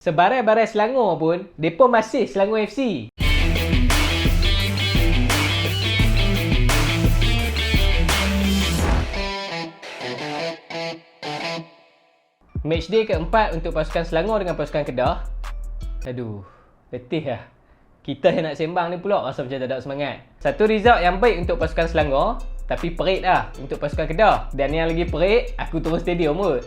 Sebarai-barai Selangor pun, depa masih Selangor FC. Matchday keempat untuk pasukan Selangor dengan pasukan Kedah. Aduh, letih lah. Kita yang nak sembang ni pula rasa macam tak ada semangat. Satu result yang baik untuk pasukan Selangor, tapi perit lah untuk pasukan Kedah. Dan yang lagi perit, aku turun stadium kot.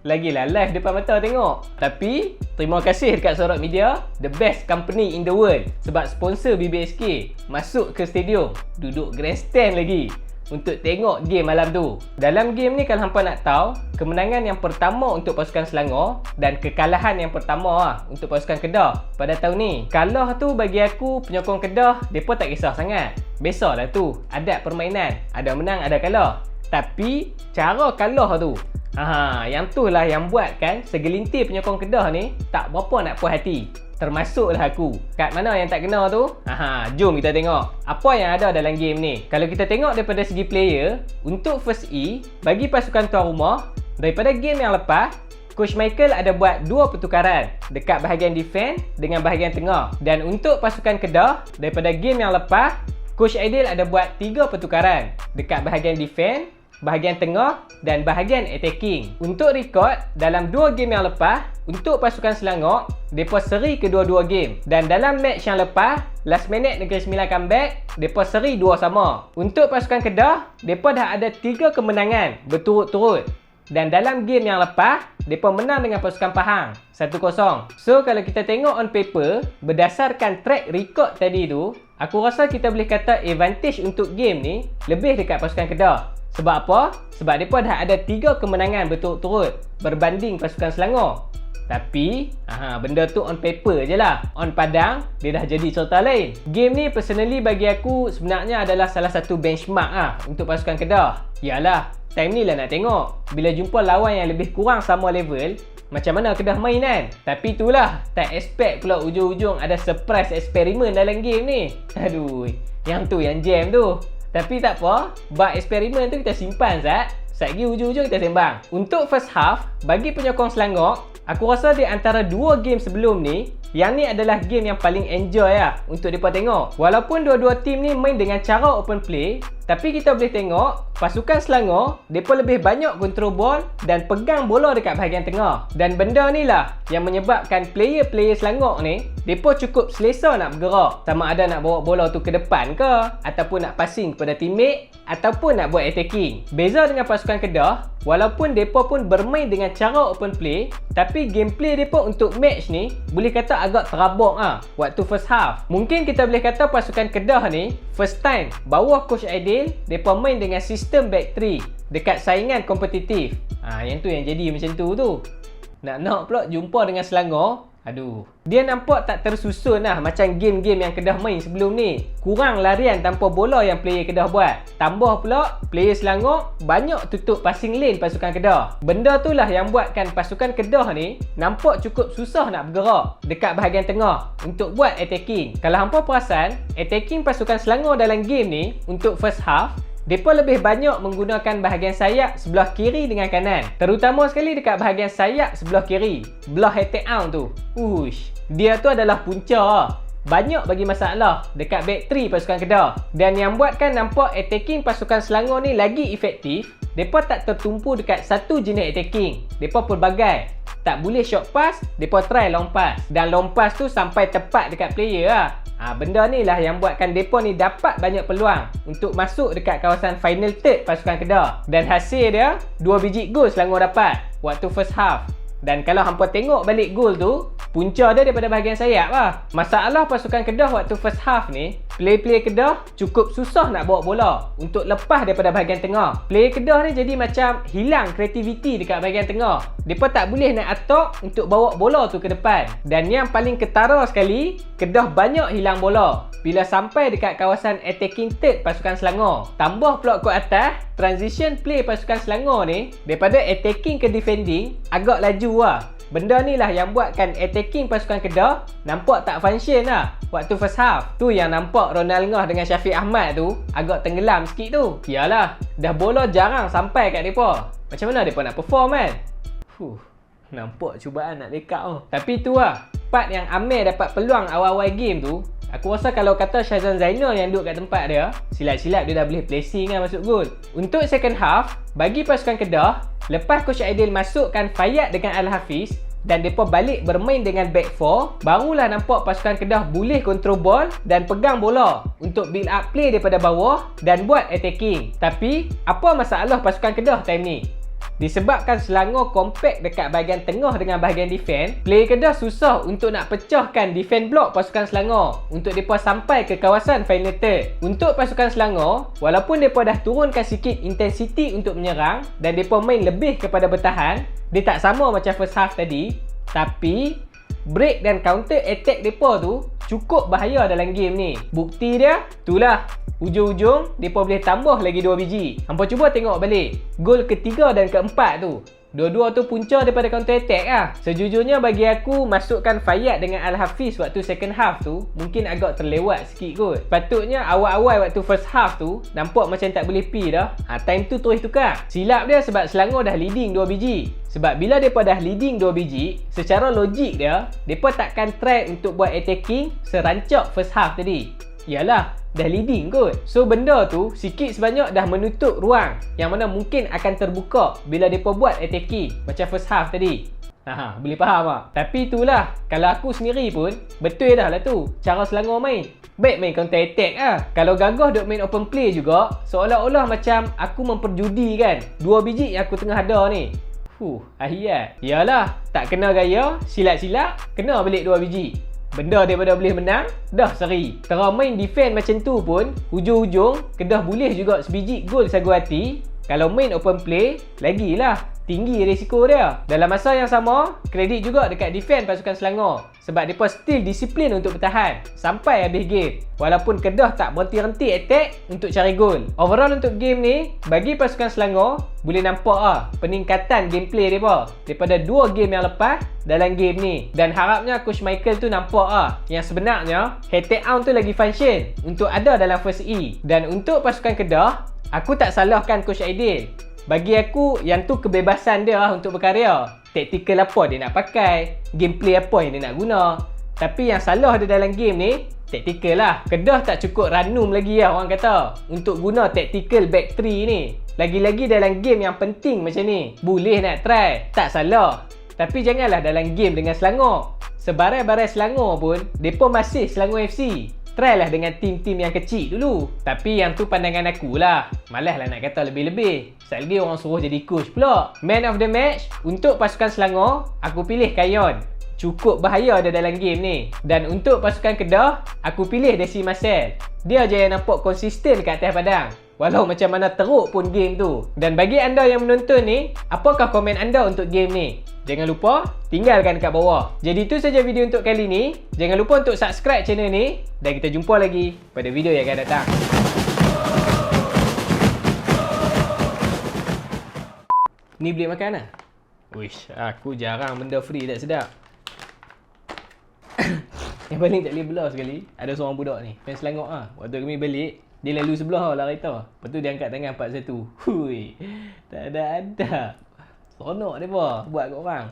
Lagilah live depan mata tengok. Tapi, terima kasih dekat Sorot Media, the best company in the world. Sebab sponsor BBSK masuk ke stadium, duduk grandstand lagi untuk tengok game malam tu. Dalam game ni kalau hampa nak tahu, kemenangan yang pertama untuk pasukan Selangor dan kekalahan yang pertama untuk pasukan Kedah pada tahun ni. Kalah tu bagi aku, penyokong Kedah, mereka tak kisah sangat. Biasalah tu, adat permainan, ada menang ada kalah. Tapi cara kalah tu, yang tu lah yang buatkan segelintir penyokong Kedah ni tak berapa nak puas hati. Termasuklah aku. Kat mana yang tak kena tu? Jom kita tengok apa yang ada dalam game ni. Kalau kita tengok daripada segi player, untuk first E, bagi pasukan tuan rumah, daripada game yang lepas, Coach Michael ada buat dua pertukaran dekat bahagian defense dengan bahagian tengah. Dan untuk pasukan Kedah, daripada game yang lepas, Coach Aidil ada buat 3 pertukaran dekat bahagian defense, bahagian tengah dan bahagian attacking. Untuk rekod, dalam 2 game yang lepas, untuk pasukan Selangor, mereka seri kedua-dua game. Dan dalam match yang lepas, last minute Negeri Sembilan comeback, mereka seri 2 sama. Untuk pasukan Kedah, mereka dah ada 3 kemenangan berturut-turut. Dan dalam game yang lepas, mereka menang dengan pasukan Pahang 1-0. So, kalau kita tengok on paper, berdasarkan track record tadi tu, aku rasa kita boleh kata advantage untuk game ni lebih dekat pasukan Kedah. Sebab apa? Sebab mereka dah ada 3 kemenangan berturut-turut berbanding pasukan Selangor. Tapi, benda tu on paper je lah. On padang, dia dah jadi cerita lain. Game ni personally bagi aku sebenarnya adalah salah satu benchmark untuk pasukan Kedah. Yalah, time ni lah nak tengok. Bila jumpa lawan yang lebih kurang sama level, macam mana Kedah main kan? Tapi itulah, tak expect pula ujung-ujung ada surprise eksperimen dalam game ni. Aduh, yang tu yang jam tu. Tapi tak apa, bak eksperimen tu kita simpan Zat. Satgi ujung-ujung kita sembang. Untuk first half, bagi penyokong Selangor, aku rasa di antara 2 game sebelum ni, yang ni adalah game yang paling enjoy lah untuk mereka tengok. Walaupun dua-dua tim ni main dengan cara open play, tapi kita boleh tengok pasukan Selangor, mereka lebih banyak control ball dan pegang bola dekat bahagian tengah. Dan benda ni lah yang menyebabkan player-player Selangor ni, mereka cukup selesa nak bergerak. Sama ada nak bawa bola tu ke depan ke, ataupun nak passing kepada teammate, ataupun nak buat attacking. Beza dengan pasukan Kedah, walaupun mereka pun bermain dengan cara open play, tapi gameplay mereka untuk match ni boleh kata agak terabak waktu first half. Mungkin kita boleh kata pasukan Kedah ni first time bawah Coach Aidil, mereka main dengan sistem back 3 dekat saingan kompetitif. Yang tu yang jadi macam tu. Nak pula jumpa dengan Selangor. Aduh, dia nampak tak tersusun lah macam game-game yang Kedah main sebelum ni. Kurang larian tanpa bola yang player Kedah buat. Tambah pula, player Selangor banyak tutup passing lane pasukan Kedah. Benda tu lah yang buatkan pasukan Kedah ni nampak cukup susah nak bergerak dekat bahagian tengah untuk buat attacking. Kalau hampa perasan, attacking pasukan Selangor dalam game ni untuk first half, mereka lebih banyak menggunakan bahagian sayap sebelah kiri dengan kanan. Terutama sekali dekat bahagian sayap sebelah kiri, belah attack arm tu. Dia tu adalah punca. Banyak bagi masalah dekat back 3 pasukan Kedah. Dan yang buatkan nampak attacking pasukan Selangor ni lagi efektif, mereka tak tertumpu dekat satu jenis attacking. Mereka pelbagai. Tak boleh short pass, mereka try long pass. Dan long pass tu sampai tepat dekat player lah. Benda ni lah yang buatkan mereka ni dapat banyak peluang untuk masuk dekat kawasan final third pasukan Kedah. Dan hasil dia, 2 biji gol Selangor dapat waktu first half. Dan kalau hampa tengok balik gol tu, punca dia daripada bahagian sayap lah. Masalah pasukan Kedah waktu first half ni, player-player Kedah cukup susah nak bawa bola untuk lepas daripada bahagian tengah. Player Kedah ni jadi macam hilang kreativiti dekat bahagian tengah. Mereka tak boleh nak attack untuk bawa bola tu ke depan. Dan yang paling ketara sekali, Kedah banyak hilang bola bila sampai dekat kawasan attacking third pasukan Selangor. Tambah pula kot atas, transition play pasukan Selangor ni daripada attacking ke defending agak laju lah. Benda ni lah yang buatkan attacking pasukan Kedah nampak tak function lah waktu first half. Tu yang nampak Ronald Ngah dengan Syafiq Ahmad tu agak tenggelam sikit tu. Yalah, dah bola jarang sampai kat mereka. Macam mana mereka nak perform kan? Nampak cubaan nak backup tu. Tapi tu lah, part yang Amir dapat peluang awal-awal game tu. Aku rasa kalau kata Syazwan Zainal yang duduk kat tempat dia, silap-silap dia dah boleh placing kan masuk gol. Untuk second half, bagi pasukan Kedah, lepas Coach Aidil masukkan Fayyad dengan Al-Hafiz dan mereka balik bermain dengan back 4, barulah nampak pasukan Kedah boleh kontrol ball dan pegang bola untuk build up play daripada bawah dan buat attacking. Tapi, apa masalah pasukan Kedah time ni? Disebabkan Selangor compact dekat bahagian tengah dengan bahagian defense, player Kedah susah untuk nak pecahkan defense block pasukan Selangor untuk mereka sampai ke kawasan final third. Untuk pasukan Selangor, walaupun mereka dah turunkan sikit intensity untuk menyerang dan mereka main lebih kepada bertahan, dia tak sama macam first half tadi, tapi break dan counter attack mereka tu cukup bahaya dalam game ni. Bukti dia, itulah ujung-ujung mereka boleh tambah lagi 2 biji. Hampa cuba tengok balik gol ketiga dan keempat tu, dua-dua tu punca daripada counter attack lah. Sejujurnya bagi aku, masukkan Fayyad dengan Al-Hafiz waktu second half tu mungkin agak terlewat sikit kot. Patutnya awal-awal waktu first half tu nampak macam tak boleh pi dah. Time tu terus tukar. Silap dia sebab Selangor dah leading 2 biji. Sebab bila mereka dah leading 2 biji, secara logik dia, mereka takkan try untuk buat attacking serancak first half tadi. Yalah, dah leading kot. So benda tu sikit sebanyak dah menutup ruang yang mana mungkin akan terbuka bila mereka buat attacking macam first half tadi. Boleh faham tak? Tapi itulah, kalau aku sendiri pun betul dah lah tu cara Selangor main. Baik main counter attack lah. Kalau gagah duk main open play juga, seolah-olah macam aku memperjudi kan 2 biji yang aku tengah ada ni. Ahiyat. Yalah, tak kena gaya, silap-silap, kena balik 2 biji. Benda daripada boleh menang, dah seri. Kalau main defend macam tu pun, hujung-hujung Kedah boleh juga sebiji gol sagu hati. Kalau main open play, lagilah tinggi risiko dia. Dalam masa yang sama, kredit juga dekat defend pasukan Selangor sebab mereka still disiplin untuk bertahan sampai habis game. Walaupun Kedah tak berhenti-henti attack untuk cari gol. Overall untuk game ni, bagi pasukan Selangor, boleh nampak peningkatan gameplay mereka daripada 2 game yang lepas dalam game ni. Dan harapnya Coach Michael tu nampak yang sebenarnya head on tu lagi function untuk ada dalam first E. Dan untuk pasukan Kedah, aku tak salahkan Coach Aidil. Bagi aku, yang tu kebebasan dia untuk berkarya. Taktikal apa dia nak pakai, gameplay apa yang dia nak guna. Tapi yang salah dia dalam game ni, taktikal lah. Kedah tak cukup ranum lagi orang kata untuk guna taktikal back 3 ni. Lagi-lagi dalam game yang penting macam ni. Boleh nak try, tak salah. Tapi janganlah dalam game dengan Selangor. Sebarai-barai Selangor pun, mereka masih Selangor FC. Try lah dengan tim-tim yang kecil dulu. Tapi yang tu pandangan aku lah. Malas lah nak kata lebih-lebih. Sekali orang suruh jadi coach pula. Man of the match, untuk pasukan Selangor, aku pilih Kayon. Cukup bahaya dia dalam game ni. Dan untuk pasukan Kedah, aku pilih Desi Marcel. Dia je yang nampak konsisten kat atas padang. Walau macam mana teruk pun game tu. Dan bagi anda yang menonton ni, apakah komen anda untuk game ni? Jangan lupa tinggalkan kat bawah. Jadi itu saja video untuk kali ni. Jangan lupa untuk subscribe channel ni. Dan kita jumpa lagi pada video yang akan datang. Ni beli makan lah. Wish, aku jarang benda free tak sedap. Yang paling tak boleh belah sekali, ada seorang budak ni, main Selangor Waktu kami balik, dia lalu sebelah lah kereta. Lepas tu dia angkat tangan 41. Hui, tak ada. Seronok dia buat kat orang.